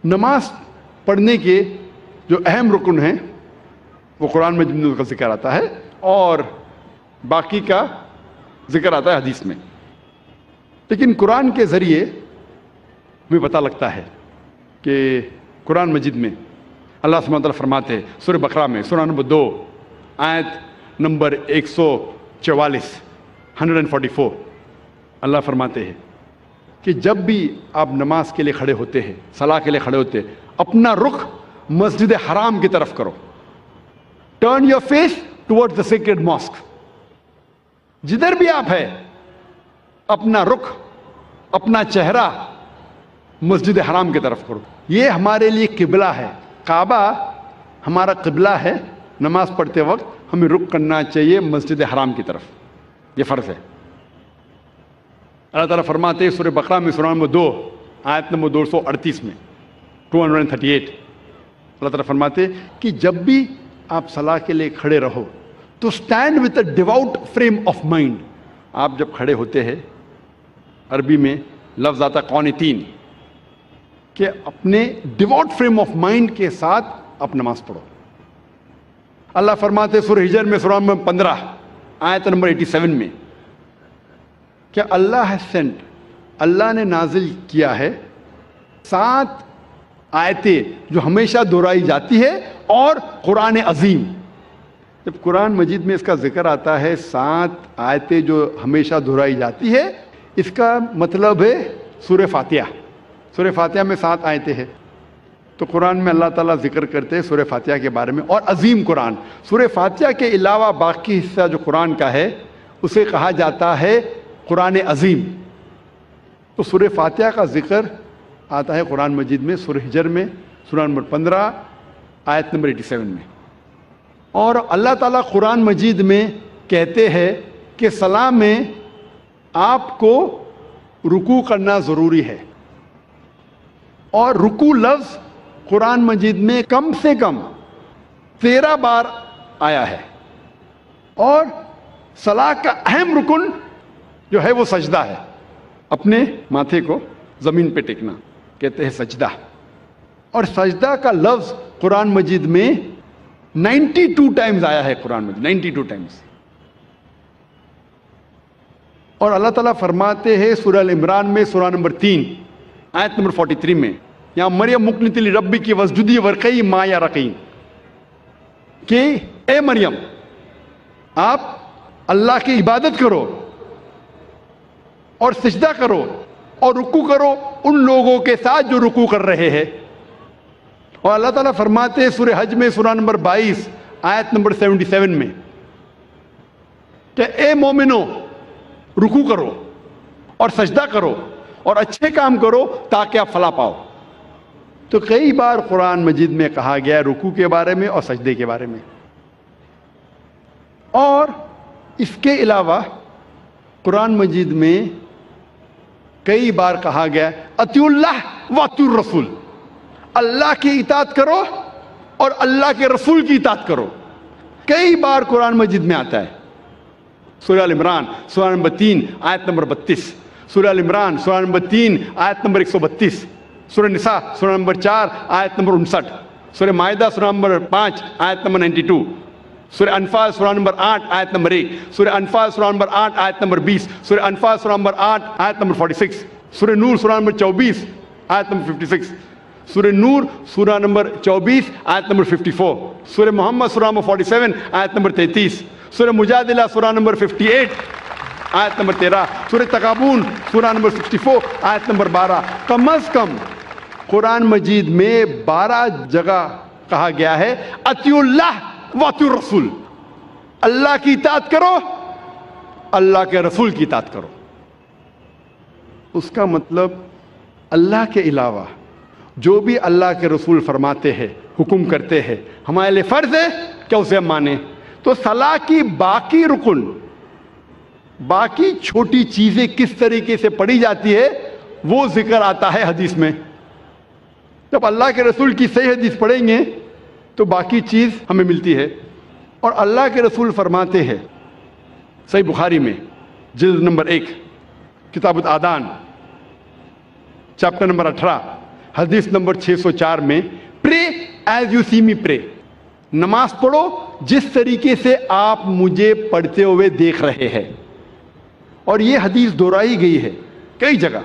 نماز پڑھنے کے جو اہم رکن ہیں وہ قرآن مجید میں کا ذکر آتا ہے اور باقی کا ذکر آتا ہے حدیث میں. لیکن قرآن کے ذریعے ہمیں پتہ لگتا ہے کہ قرآن مجید میں اللہ سبحانہ وتعالیٰ فرماتے ہیں سورہ بقرہ میں سورہ نمبر 2 آیت نمبر 144 144 اللہ فرماتے ہیں کہ جب بھی آپ نماز کے لیے کھڑے ہوتے ہیں، صلاح کے لیے کھڑے ہوتے ہیں، اپنا رخ مسجد حرام کی طرف کرو. Turn your face toward the sacred mosque. جدھر بھی آپ ہیں اپنا رخ، اپنا چہرہ مسجد حرام کی طرف کرو. یہ ہمارے لیے قبلہ ہے. کعبہ ہمارا قبلہ ہے. نماز پڑھتے وقت ہمیں رخ کرنا چاہیے مسجد حرام کی طرف. یہ فرض ہے. اللہ تعالیٰ فرماتے ہیں سورہ بقرہ میں سورہ نمبر 2 آیت نمبر 238 میں 238 اللہ تعالیٰ فرماتے ہیں کہ جب بھی آپ صلاح کے لیے کھڑے رہو تو stand with a ڈیوٹ frame of mind. آپ جب کھڑے ہوتے ہیں، عربی میں لفظ آتا قانتین، کہ اپنے ڈیوٹ فریم آف مائنڈ کے ساتھ آپ نماز پڑھو. اللہ فرماتے سورہ ہجر میں سورہ نمبر 15 آیت نمبر 87 میں کہ اللہ has sent، اللہ نے نازل کیا ہے 7 آیتیں جو ہمیشہ دہرائی جاتی ہے اور قرآن عظیم. جب قرآن مجید میں اس کا ذکر آتا ہے 7 آیتیں جو ہمیشہ دہرائی جاتی ہے، اس کا مطلب ہے سورہ فاتحہ. سورہ فاتحہ میں 7 آیتیں ہیں. تو قرآن میں اللہ تعالیٰ ذکر کرتے ہیں سورہ فاتحہ کے بارے میں اور عظیم قرآن. سورہ فاتحہ کے علاوہ باقی حصہ جو قرآن کا ہے اسے کہا جاتا ہے قرآن عظیم. تو سورہ فاتحہ کا ذکر آتا ہے قرآن مجید میں سورہ ہجر میں سورہ نمبر 15 آیت نمبر 87 میں. اور اللہ تعالیٰ قرآن مجید میں کہتے ہیں کہ صلاح میں آپ کو رکوع کرنا ضروری ہے. اور رکوع لفظ قرآن مجید میں کم سے کم 13 بار آیا ہے. اور صلاح کا اہم رکن جو ہے وہ سجدہ ہے. اپنے ماتھے کو زمین پہ ٹیکنا کہتے ہیں سجدہ. اور سجدہ کا لفظ قرآن مجید میں 92 ٹائمز آیا ہے. قرآن مجید 92 ٹائمز. اور اللہ تعالیٰ فرماتے ہیں سورہ العمران میں سورہ نمبر 3 آیت نمبر 43 میں یہاں مریم مقنتی لربی کی وسجدی ورقی ما یا رقیم، کہ اے مریم آپ اللہ کی عبادت کرو اور سجدہ کرو اور رکوع کرو ان لوگوں کے ساتھ جو رکوع کر رہے ہیں. اور اللہ تعالیٰ فرماتے ہیں سورہ حج میں سورہ نمبر 22 آیت نمبر 77 میں کہ اے مومنو رکوع کرو اور سجدہ کرو اور اچھے کام کرو تاکہ آپ فلاح پاؤ. تو کئی بار قرآن مجید میں کہا گیا رکوع کے بارے میں اور سجدے کے بارے میں. اور اس کے علاوہ قرآن مجید میں کئی بار کہا گیا اطیعوا اللہ واطیعوا الرسول، اللہ کی اطاعت کرو اور اللہ کے رسول کی اطاعت کرو. کئی بار قرآن مجید میں آتا ہے. سورہ العمران سورہ نمبر 3 آیت نمبر 32، سورہ العمران سورہ نمبر 3 آیت نمبر 132، سورہ نساء سورہ نمبر 4 آیت نمبر 59، سورہ مائدہ سورہ نمبر 5 آیت نمبر 92، سورہ انفال سورہ نمبر 8 آیت نمبر 1، سورہ انفال سورہ نمبر 8 آیت نمبر 20، سورہ انفال سورہ نمبر 8 آیت نمبر 46، سورہ نور سورہ نمبر 24 آیت نمبر 56، سورہ نور سورہ نمبر 24 آیت نمبر 54، سورہ محمد سورہ نمبر 47 آیت نمبر 33، سورہ مجادلہ سورہ نمبر 58 آیت نمبر 13، سورہ تغابن سورہ نمبر 64 آیت نمبر 12. کم از کم قرآن مجید میں 12 جگہ کہا گیا ہے اطیعوا اللہ واطیعوا الرسول، اللہ کی اطاعت کرو اللہ کے رسول کی اطاعت کرو. اس کا مطلب اللہ کے علاوہ جو بھی اللہ کے رسول فرماتے ہیں، حکم کرتے ہیں، ہمارے لیے فرض ہے کہ اسے ہم مانیں. تو صلاح کی باقی رکن، باقی چھوٹی چیزیں کس طریقے سے پڑھی جاتی ہے وہ ذکر آتا ہے حدیث میں. جب اللہ کے رسول کی صحیح حدیث پڑھیں گے تو باقی چیز ہمیں ملتی ہے. اور اللہ کے رسول فرماتے ہیں صحیح بخاری میں جلد نمبر 1 کتاب الآذان چیپٹر نمبر 18 حدیث نمبر 604 میں پرے ایز یو سی می پرے، نماز پڑھو جس طریقے سے آپ مجھے پڑھتے ہوئے دیکھ رہے ہیں. اور یہ حدیث دہرائی گئی ہے کئی جگہ.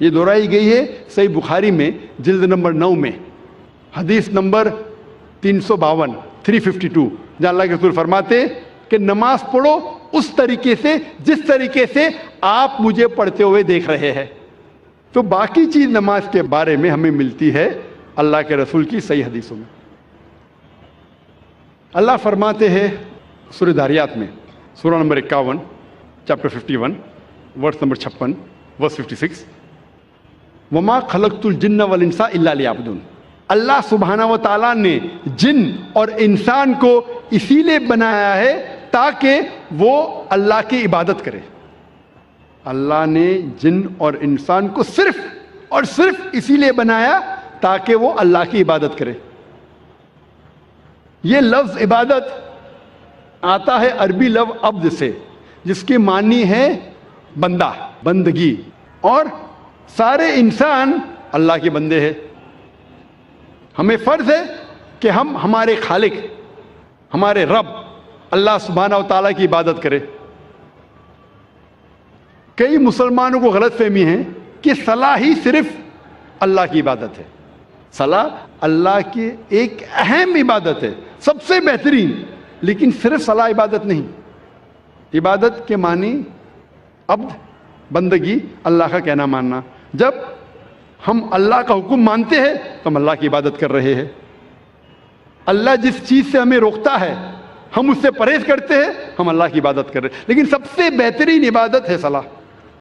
یہ دہرائی گئی ہے صحیح بخاری میں جلد نمبر 9 میں حدیث نمبر 352 جہاں اللہ کے رسول فرماتے کہ نماز پڑھو اس طریقے سے جس طریقے سے آپ مجھے پڑھتے ہوئے دیکھ رہے ہیں. تو باقی چیز نماز کے بارے میں ہمیں ملتی ہے اللہ کے رسول کی صحیح حدیثوں میں. اللہ فرماتے ہیں سورہ داریات میں سورہ نمبر 51 چیپٹر 51 ورس نمبر 56 ورس 56، وما خلقت الجن والانس الا لیعبدون. اللہ سبحانہ و تعالیٰ نے جن اور انسان کو اسی لیے بنایا ہے تاکہ وہ اللہ کی عبادت کرے. اللہ نے جن اور انسان کو صرف اور صرف اسی لیے بنایا تاکہ وہ اللہ کی عبادت کرے. یہ لفظ عبادت آتا ہے عربی لفظ عبد سے، جس کی معنی ہے بندہ، بندگی، اور سارے انسان اللہ کے بندے ہیں. ہمیں فرض ہے کہ ہم ہمارے خالق، ہمارے رب اللہ سبحانہ و تعالیٰ کی عبادت کریں. کئی مسلمانوں کو غلط فہمی ہے کہ صلاح ہی صرف اللہ کی عبادت ہے. صلاح اللہ کی ایک اہم عبادت ہے، سب سے بہترین، لیکن صرف صلاح عبادت نہیں. عبادت کے معنی عبد، بندگی، اللہ کا کہنا ماننا. جب ہم اللہ کا حکم مانتے ہیں تو ہم اللہ کی عبادت کر رہے ہیں. اللہ جس چیز سے ہمیں روکتا ہے ہم اس سے پرہیز کرتے ہیں، ہم اللہ کی عبادت کر رہے ہیں. لیکن سب سے بہترین عبادت ہے صلاح.